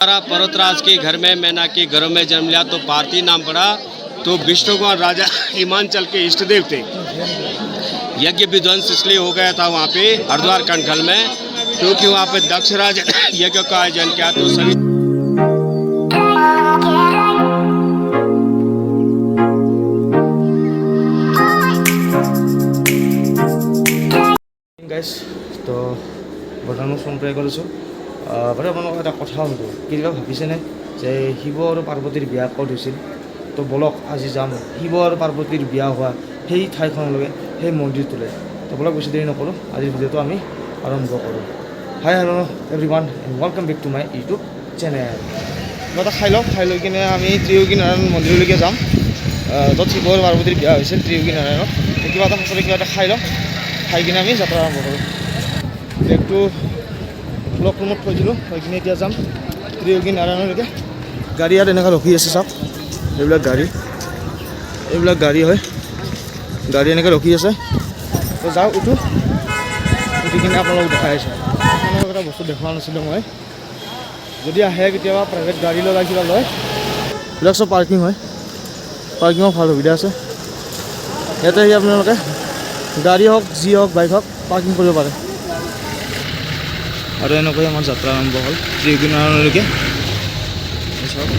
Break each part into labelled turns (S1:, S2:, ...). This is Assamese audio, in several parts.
S1: पर्वतराज के घर में मैना के घरों में जन्म लिया तो पार्थी नाम पड़ा। तो विष्णुकुमार राजा हिमांचल के इष्ट देव थे। यज्ञ विध्वंस इसलिए हो गया था वहाँ पे हरिद्वार कनखल में, क्योंकि वहाँ पे दक्षराज यज्ञ का आयोजन किया। तो सभी
S2: गाइस तो বৰ্তমান ফোন প্ৰে কৰিছোঁ। বাৰু আপোনালোকক এটা কথা সুধোঁ, কেতিয়াবা ভাবিছেনে যে শিৱ আৰু পাৰ্বতীৰ বিয়া ক'ত হৈছিল? তো বলক আজি যাম শিৱ আৰু পাৰ্বতীৰ বিয়া হোৱা সেই ঠাইখনলৈকে, সেই মন্দিৰটোলৈ। তো বলক বেছি দেৰি নকৰোঁ, আজিৰ ভিডিঅ'টো আমি আৰম্ভ কৰোঁ। Hi hello' everyone and welcome back to my YouTube channel. কিবা এটা খাই লওঁ, খাই লৈ কিনে আমি ত্ৰিয়োগী নাৰায়ণ মন্দিৰলৈকে যাম, য'ত শিৱ আৰু পাৰ্বতীৰ বিয়া হৈছিল ত্ৰিয়োগী নাৰায়ণত। কিবা এটা সঁচাকৈ কিবা এটা খাই লওঁ, খাই কিনে আমি যাত্ৰা আৰম্ভ কৰোঁ। বেগটো ব্লক ৰুমত থৈ দিলোঁ, থৈ কিনে এতিয়া যাম ত্ৰিয়োগী নাৰায়ণলৈকে। গাড়ী ইয়াত এনেকৈ ৰখি আছে, চাওক এইবিলাক গাড়ী হয়, গাড়ী এনেকৈ ৰখি আছে। তো যাওঁ, উঠি কিনে আপোনালোকক দেখাই আছোঁ। আপোনালোকক এটা বস্তু দেখুওৱা নাছিলোঁ মই, যদি আহে কেতিয়াবা প্ৰাইভেট গাড়ী লগাই কিবা লয়, এইবিলাক চব পাৰ্কিং হয়, পাৰ্কিঙৰ ভাল সুবিধা আছে। ইয়াতে আহি আপোনালোকে গাড়ী হওক, যি হওক, বাইক হওক, পাৰ্কিং কৰিব পাৰে। আৰু এনেকৈ আমাৰ যাত্ৰা আৰম্ভ হ'ল ত্ৰিয়োগী নাৰায়ণলৈকে। চাওক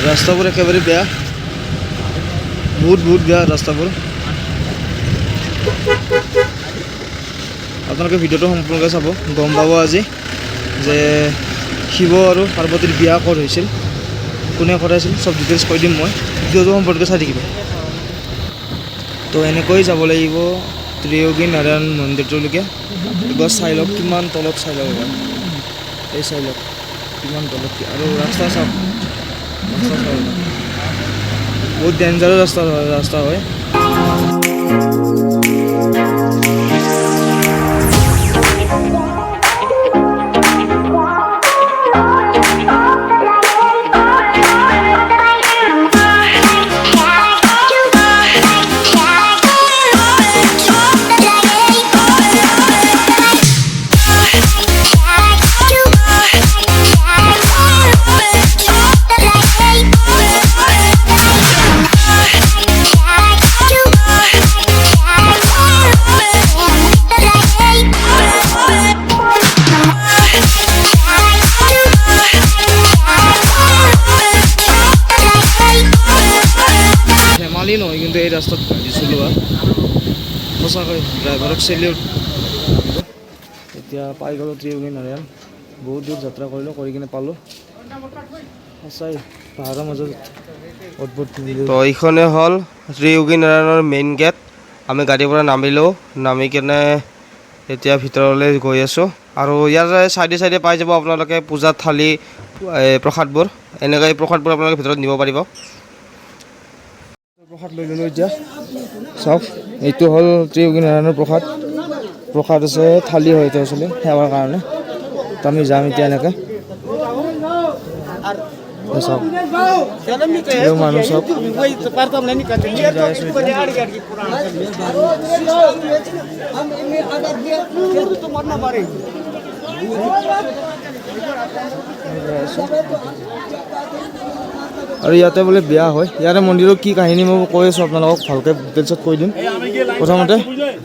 S2: ৰাস্তাবোৰ একেবাৰে বেয়া, বহুত বেয়া ৰাস্তাবোৰ। আপোনালোকে ভিডিঅ'টো সম্পূৰ্ণকৈ চাব, গম পাব আজি যে শিৱ আৰু পাৰ্বতীৰ বিয়া ক'ত হৈছিল, কোনে কৰাইছিল, চব ডিটেইলছ কৈ দিম মই। ভিডিঅ'টো সম্পূৰ্ণকৈ চাই থাকিব। তো এনেকৈ যাব লাগিব ত্ৰিয়োগী নাৰায়ণ মন্দিৰটোলৈকে। গছ চাই লওক, কিমান তলত চাই লওক, এই চাই লওক কিমান তলত। আৰু ৰাস্তা চাওক, বহুত ডেঞ্জাৰাছ ৰাস্তা হয়। নহয় কিন্তু এই ৰাস্তাত গাড়ী চলোৱা সঁচাকৈ ড্ৰাইভাৰক চেলিউট। এতিয়া পাই গ'লোঁ ত্ৰিয়োগী নাৰায়ণ। বহুত দূৰ যাত্ৰা কৰিলোঁ, কৰি কিনে পালোঁ। সঁচাই পাহাৰৰ মাজত অদ্ভুত। তো এইখনে হ'ল ত্ৰিয়োগী নাৰায়ণৰ মেইন গেট। আমি গাড়ীৰ পৰা নামিলোঁ, নামি কিনে এতিয়া ভিতৰলৈ গৈ আছোঁ। আৰু ইয়াৰ চাইডে পাই যাব আপোনালোকে পূজাৰ থালি, প্ৰসাদবোৰ। এনেকৈ এই প্ৰসাদবোৰ আপোনালোকে ভিতৰত নিব পাৰিব। প্ৰসাদ লৈ ল'লোঁ এতিয়া, চাওক এইটো হ'ল ত্ৰিয়োগী নাৰায়ণৰ প্ৰসাদ আছে, থালি হয় এইটো আচলতে সেৱাৰ কাৰণে। তো আমি যাম এতিয়া এনেকৈ, চাওক মানুহ চাওক আৰু ইয়াতে বোলে বিয়া হয়। ইয়াতে মন্দিৰৰ কি কাহিনী মই কৈ আছোঁ আপোনালোকক, ভালকৈ ডিটেইলছত কৈ দিম। প্ৰথমতে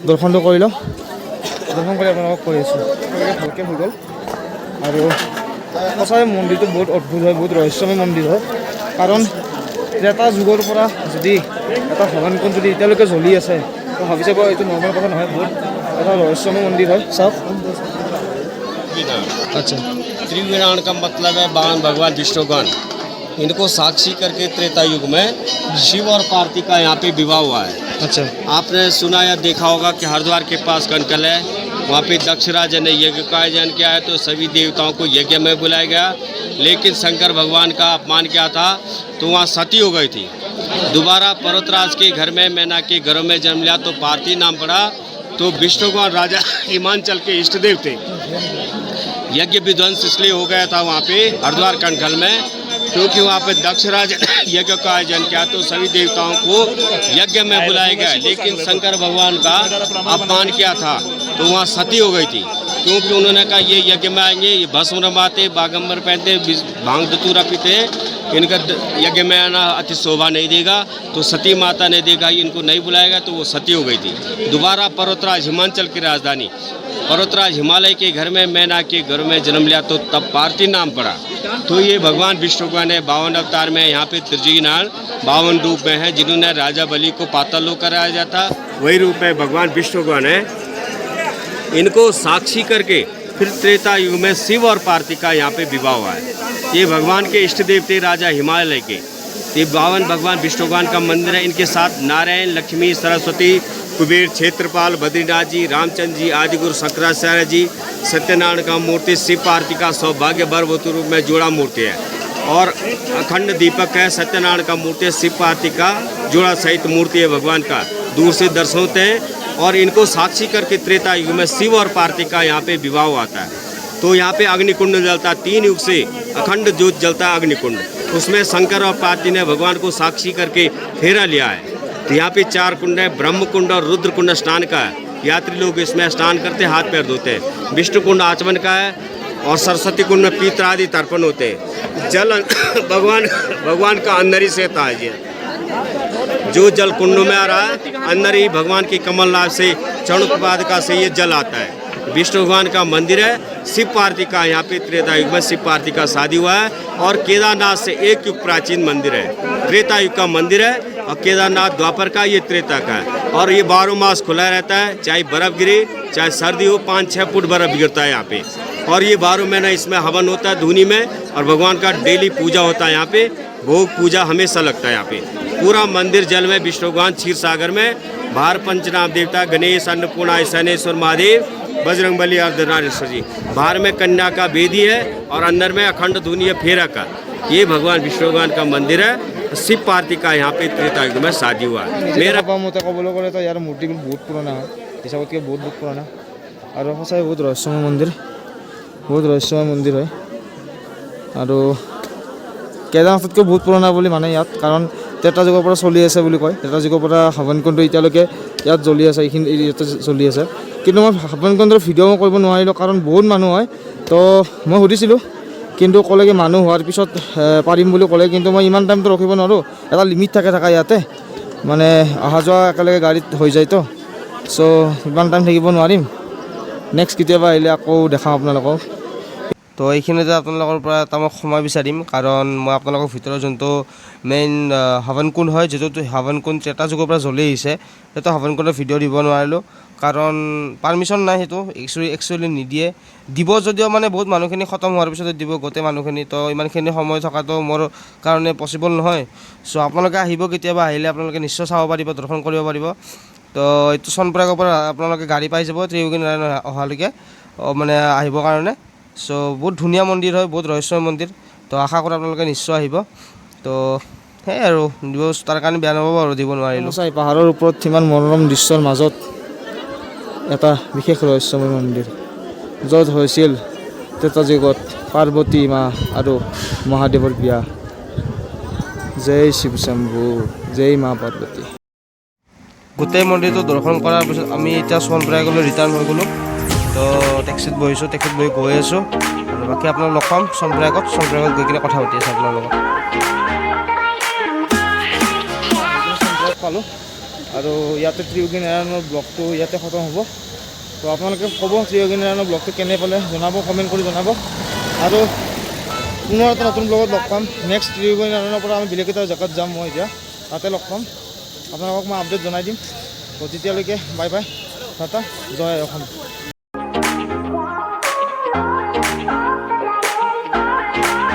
S2: দৰ্শনটো কৰি লওঁ, দৰ্শন কৰি আপোনালোকক কৈ আছোঁ ভালকৈ হৈ গ'ল। আৰু সঁচাই মন্দিৰটো বহুত অদ্ভুত হয়, বহুত ৰহস্যময় মন্দিৰ হয়। কাৰণ এটা যুগৰ পৰা যদি এটা ভগৱান যদি এতিয়ালৈকে জ্বলি আছে, তো ভাবি চাব এইটো নৰ্মেল কথা নহয়, বহুত এটা ৰহস্যময় মন্দিৰ হয়। চাওক আচ্ছা,
S1: त्रियोगी नारायण का मतलब है भगवान विष्णुगण। इनको साक्षी करके त्रेता युग में शिव और पार्वती का यहाँ पे विवाह हुआ है।
S2: अच्छा,
S1: आपने सुना या देखा होगा कि हरिद्वार के पास कनखल है, वहाँ पे दक्षराज ने यज्ञ का आयोजन किया है। तो सभी देवताओं को यज्ञ में बुलाया गया, लेकिन शंकर भगवान का अपमान किया था, तो वहाँ सती हो गई थी। दोबारा पर्वतराज के घर में मैना के घरों में जन्म लिया तो पार्थी नाम पड़ा। तो विष्णुकुमार राजा हिमांचल के इष्ट देव थे। यज्ञ विध्वंस इसलिए हो गया था वहाँ पे हरिद्वार कनखल में, क्योंकि वहाँ पे दक्षराज यज्ञ का आयोजन किया तो सभी देवताओं को यज्ञ में बुलाया गया, लेकिन शंकर भगवान का अपमान किया था तो वहाँ सती हो गई थी। क्योंकि उन्होंने कहा ये यज्ञ में आएंगे, ये भस्म रमाते, बागंबर पहनते, भांग धतूरा पीते, इनका यज्ञ में आना अति शोभा नहीं देगा। तो सती माता ने देखा इनको नहीं बुलाएगा तो वो सती हो गई थी। दोबारा पर्वतराज हिमाचल की राजधानी पर्वतराज हिमालय के घर में मैना के घर में जन्म लिया तो तब पार्थिव नाम पड़ा। तो ये भगवान विष्णु भगवान है 52 अवतार में, यहाँ पे त्रिजुगीनारायण 52 रूप में है, जिन्होंने राजा बलि को पाताल लोक कराया जाता वही रूप में भगवान विष्णु भगवान है। इनको साक्षी करके फिर त्रेता युग में शिव और पार्थिव का यहाँ पे विवाह हुआ है। ये भगवान के इष्ट देवते राजा हिमालय के ये 52 भगवान विष्णु भगवान का मंदिर है। इनके साथ नारायण, लक्ष्मी, सरस्वती, कुबेर, क्षेत्रपाल, बद्रीनाथ जी, रामचंद्र जी, आदिगुरु शंकराचार्य जी, सत्यनारायण का मूर्ति, शिव पार्थिव का सौभाग्य बरबतु रूप में जोड़ा मूर्ति है। और अखंड दीपक है, सत्यनारायण का मूर्ति, शिव पार्थिव का जोड़ा सहित मूर्ति है भगवान का, दूर से दर्शन होते हैं। और इनको साक्षी करके त्रेता युग में शिव और पार्थिव का यहाँ पे विवाह हुआ है। तो यहाँ पे अग्निकुंड जलता, 3 युग से अखंड ज्योत जलता है अग्निकुंड, उसमें शंकर और पार्थिव ने भगवान को साक्षी करके फेरा लिया है। तो यहाँ पे 4 कुंड है, ब्रह्म कुंड और रुद्र कुंड स्नान का है, यात्री लोग इसमें स्नान करते हाथ पैर धोते हैं। विष्णु कुंड आचमन का है और सरस्वती कुंड में पीतर आदि तर्पण होते हैं। जल भगवान का अंदर ही से था, जो जल कुंड में आ रहा है अंदर ही भगवान की कमलनाथ से चरणोपादका से ये जल आता है। विष्णु भगवान का मंदिर है, शिव पार्थिव का यहाँ पे त्रेता युग में शिव पार्थिव का शादी हुआ है। और केदारनाथ से 1 युग प्राचीन मंदिर है, त्रेता युग का मंदिर है। और केदारनाथ द्वापर का, ये त्रेता का है। और ये 12 मास खुला रहता है, चाहे बर्फ़ गिरे चाहे सर्दी हो, 5-6 फुट बर्फ़ गिरता है यहाँ पे। और ये 12 महीना इसमें हवन होता है धूनी में, और भगवान का डेली पूजा होता है यहाँ पे, भोग पूजा हमेशा लगता है यहाँ पे। पूरा मंदिर जल में, विष्णु भगवान क्षीर सागर में, बाहर पंचनाम देवता गणेश, अन्नपूर्णा, शनेश्वर महादेव, बजरंगबली, अर्धनारीश्वर जी, बाहर में कन्या का बेदी है और अंदर में अखंड धुनी है फेरा का। ये भगवान विष्णु भगवान का मंदिर है। शिव पार्थिव का यहाँ पे त्रेता युग में शादी हुआ है।
S2: मेरा मते कबले गले तो यार मूर्ति बहुत पुराना है, हिसाबतके बहुत पुराना और सचाई बहुत रहस्यमय मंदिर है। और केदारनाथतকৈ बहुत पुराना বুলি মানে ইয়াত, কাৰণ त्रेता যুগৰ পৰা চলি আছে বুলি কয়। त्रेता যুগৰ পৰা হাৱনকুণ্ড এতিয়ালৈকে ইয়াত জ্বলি আছে, এইখিনি ইয়াতে চলি আছে। কিন্তু মই হাৱনকুণ্ডৰ ভিডিঅ' মই কৰিব নোৱাৰিলোঁ, কাৰণ বহুত মানুহ হয়। তো মই সুধিছিলোঁ, কিন্তু ক'লে কি মানুহ হোৱাৰ পিছত পাৰিম বুলি ক'লে। কিন্তু মই ইমান টাইমটো ৰখিব নোৱাৰোঁ, এটা লিমিট থাকে ইয়াতে, মানে অহা যোৱা একেলগে গাড়ীত হৈ যায়। তো ইমান টাইম থাকিব নোৱাৰিম, নেক্সট কেতিয়াবা আহিলে আকৌ দেখাম আপোনালোকক। তো এইখিনিতে আপোনালোকৰ পৰা এটা মই সময় বিচাৰিম, কাৰণ মই আপোনালোকৰ ভিতৰত যোনটো মেইন হাৱনকুণ্ড হয়, যিটো হাৱনকুণ্ড त्रेता যুগৰ পৰা জ্বলি আহিছে, সেইটো হাৱনকুণ্ডৰ ভিডিঅ' দিব নোৱাৰিলোঁ, কাৰণ পাৰ্মিশ্যন নাই। সেইটো একচুৱেলি নিদিয়ে, দিব যদিও মানে বহুত মানুহখিনি খতম হোৱাৰ পিছত দিব গোটেই মানুহখিনি। তো ইমানখিনি সময় থকাটো মোৰ কাৰণে পচিবল নহয়। চ' আপোনালোকে আহিব, কেতিয়াবা আহিলে আপোনালোকে নিশ্চয় চাব পাৰিব, দৰ্শন কৰিব পাৰিব। তো এইটো চনপ্ৰয়াগৰ পৰা আপোনালোকে গাড়ী পাই যাব ত্ৰিবেণী অহালৈকে, মানে আহিবৰ কাৰণে। চ' বহুত ধুনীয়া মন্দিৰ হয়, বহুত ৰহস্যময় মন্দিৰ। তো আশা কৰোঁ আপোনালোকে নিশ্চয় আহিব। তো সেই আৰু দিব, তাৰ কাৰণে বেয়া নাপাব আৰু দিব নোৱাৰিলোঁ। চাই পাহাৰৰ ওপৰত ইমান মনোৰম দৃশ্যৰ মাজত এটা বিশেষ ৰহস্যময় মন্দিৰ, য'ত হৈছিল त्रेता যুগত পাৰ্বতী মা আৰু মহাদেৱৰ বিয়া। জয় শিৱ শম্ভু, জয় মা পাৰ্বতী। গোটেই মন্দিৰটো দৰ্শন কৰাৰ পিছত আমি এতিয়া চনপ্ৰয়াগলৈ ৰিটাৰ্ণ হৈ গ'লোঁ। তো টেক্সিত বহিছোঁ, টেক্সিত বহি গৈ আছোঁ। আৰু বাকী আপোনাক লগ পাম চনপ্ৰয়াগত গৈ কিনে কথা পাতি আছোঁ আপোনাৰ লগত। পালোঁ আৰু ইয়াতে ত্ৰিবেণীনাৰায়ণৰ ব্লগটো ইয়াতে খতম হ'ব। তো আপোনালোকে ক'ব ত্ৰিবেণীনাৰায়ণৰ ব্লগটো কেনে পালে, জনাব, কমেণ্ট কৰি জনাব। আৰু পুনৰ এটা নতুন ব্লগত লগ পাম। নেক্সট ত্ৰিবেণীনাৰায়ণৰ পৰা আমি বেলেগ এটা জেগাত যাম, মই এতিয়া তাতে লগ পাম, আপোনালোকক মই আপডেট জনাই দিম। তো তেতিয়ালৈকে বাই বাই, টাটা, জয় অসম।